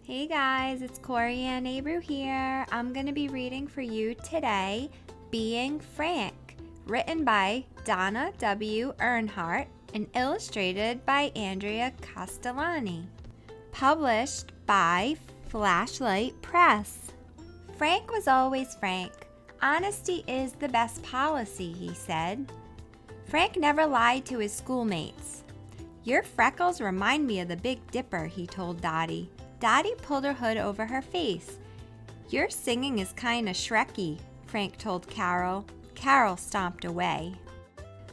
Hey guys, it's Corey Ann Abreu here. I'm going to be reading for you today, Being Frank, written by Donna W. Earnhardt and illustrated by Andrea Castellani. Published by Flashlight Press. Frank was always Frank. Honesty is the best policy, he said. Frank never lied to his schoolmates. Your freckles remind me of the Big Dipper, he told Dotti. Dotti pulled her hood over her face. Your singing is kinda Shreky, Frank told Carol. Carol stomped away.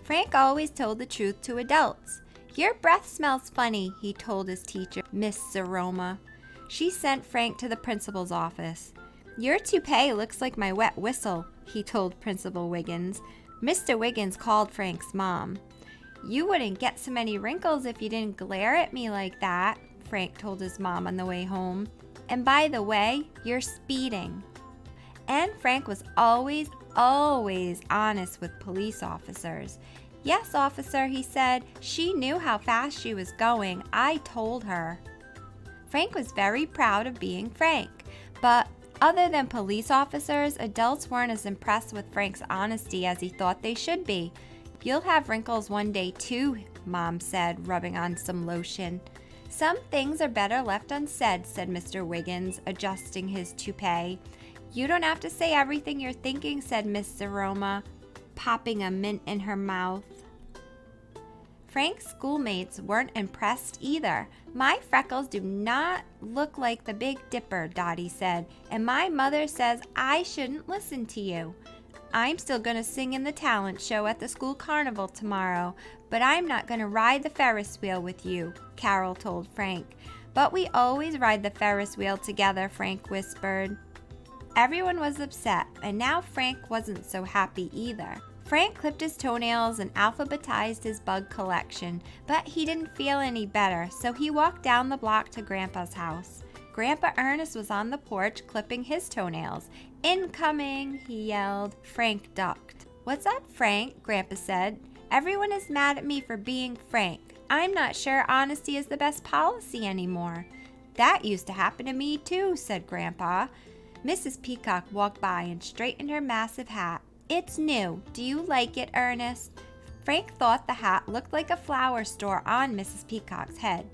Frank always told the truth to adults. Your breath smells funny, he told his teacher, Miss Zaroma. She sent Frank to the principal's office. Your toupee looks like my wet whistle, he told Principal Wiggins. Mr. Wiggins called Frank's mom. You wouldn't get so many wrinkles if you didn't glare at me like that, Frank told his mom on the way home. And by the way, you're speeding. And Frank was always honest with police officers. Yes, officer, he said. She knew how fast she was going. I told her. Frank was very proud of being Frank. But other than police officers, adults weren't as impressed with Frank's honesty as he thought they should be. You'll have wrinkles one day too, Mom said, rubbing on some lotion. Some things are better left unsaid, said Mr. Wiggins, adjusting his toupee. You don't have to say everything you're thinking, said Miss Zaroma, popping a mint in her mouth. Frank's schoolmates weren't impressed either. My freckles do not look like the Big Dipper, Dotti said, and my mother says I shouldn't listen to you. I'm still going to sing in the talent show at the school carnival tomorrow, but I'm not going to ride the Ferris wheel with you, Carol told Frank. But we always ride the Ferris wheel together, Frank whispered. Everyone was upset, and now Frank wasn't so happy either. Frank clipped his toenails and alphabetized his bug collection, but he didn't feel any better, so he walked down the block to Grandpa's house. Grandpa Ernest was on the porch clipping his toenails. Incoming, he yelled. Frank ducked. What's up, Frank? Grandpa said. Everyone is mad at me for being Frank. I'm not sure honesty is the best policy anymore. That used to happen to me too, said Grandpa. Mrs. Peacock walked by and straightened her massive hat. It's new. Do you like it, Ernest? Frank thought the hat looked like a flower store on Mrs. Peacock's head.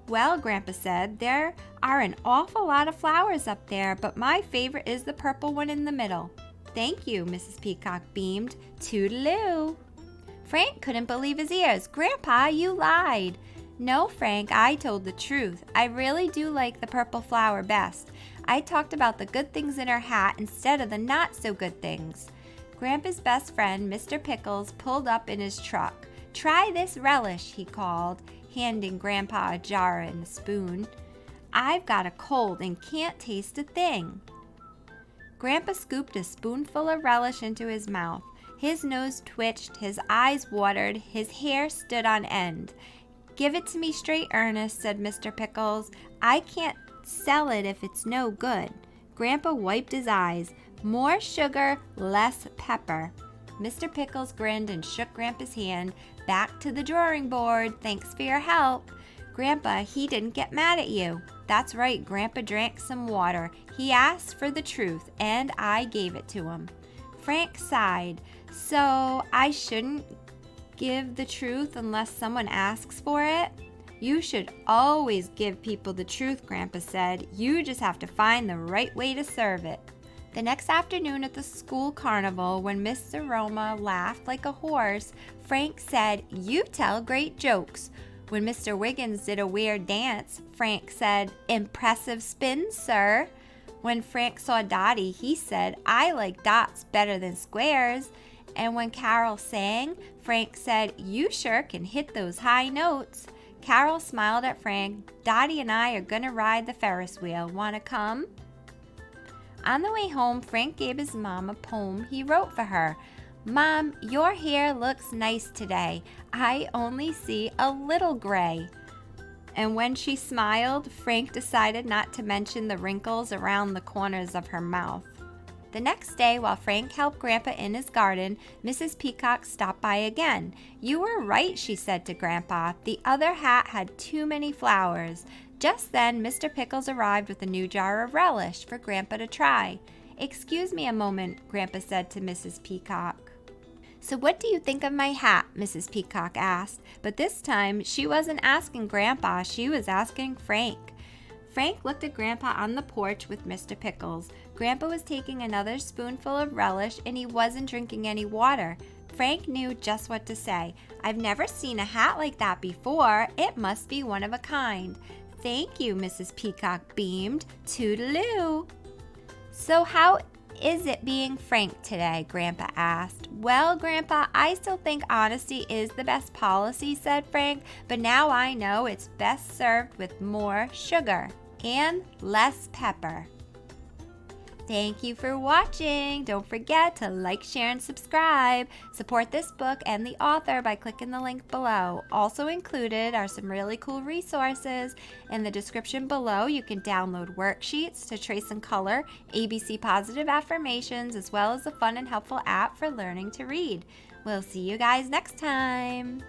Well, Grandpa said, there are an awful lot of flowers up there, but my favorite is the purple one in the middle. Thank you, Mrs. Peacock beamed. Toodaloo. Frank couldn't believe his ears. Grandpa, you lied. No, Frank, I told the truth. I really do like the purple flower best. I talked about the good things in her hat instead of the not so good things. Grandpa's best friend, Mr. Pickles, pulled up in his truck. Try this relish, he called, handing Grandpa a jar and a spoon. I've got a cold and can't taste a thing. Grandpa scooped a spoonful of relish into his mouth. His nose twitched, his eyes watered, his hair stood on end. Give it to me straight, Ernest, said Mr. Pickles. I can't sell it if it's no good. Grandpa wiped his eyes. More sugar, less pepper. Mr. Pickles grinned and shook Grandpa's hand. Back to the drawing board. Thanks for your help. Grandpa, he didn't get mad at you. That's right, Grandpa drank some water. He asked for the truth, and I gave it to him. Frank sighed. So I shouldn't give the truth unless someone asks for it? You should always give people the truth, Grandpa said. You just have to find the right way to serve it. The next afternoon at the school carnival, when Miss Zaroma laughed like a horse, Frank said, You tell great jokes. When Mr. Wiggins did a weird dance, Frank said, Impressive spins, sir. When Frank saw Dotti, he said, I like dots better than squares. And when Carol sang, Frank said, You sure can hit those high notes. Carol smiled at Frank. Dotti and I are gonna ride the Ferris wheel. Wanna come? On the way home, Frank gave his mom a poem he wrote for her. Mom, your hair looks nice today. I only see a little gray. And when she smiled, Frank decided not to mention the wrinkles around the corners of her mouth. The next day, while Frank helped Grandpa in his garden, Mrs. Peacock stopped by again. You were right, she said to Grandpa. The other hat had too many flowers. Just then, Mr. Pickles arrived with a new jar of relish for Grandpa to try. "Excuse me a moment," Grandpa said to Mrs. Peacock. "So what do you think of my hat?" Mrs. Peacock asked. But this time, she wasn't asking Grandpa, she was asking Frank. Frank looked at Grandpa on the porch with Mr. Pickles. Grandpa was taking another spoonful of relish and he wasn't drinking any water. Frank knew just what to say. "I've never seen a hat like that before. It must be one of a kind." "Thank you," Mrs. Peacock beamed. "Toodaloo." "So how is it being Frank today?" Grandpa asked. "Well, Grandpa, I still think honesty is the best policy," said Frank, "but now I know it's best served with more sugar and less pepper." Thank you for watching. Don't forget to like, share, and subscribe. Support this book and the author by clicking the link below. Also included are some really cool resources. In the description below, you can download worksheets to trace and color, ABC positive affirmations, as well as a fun and helpful app for learning to read. We'll see you guys next time.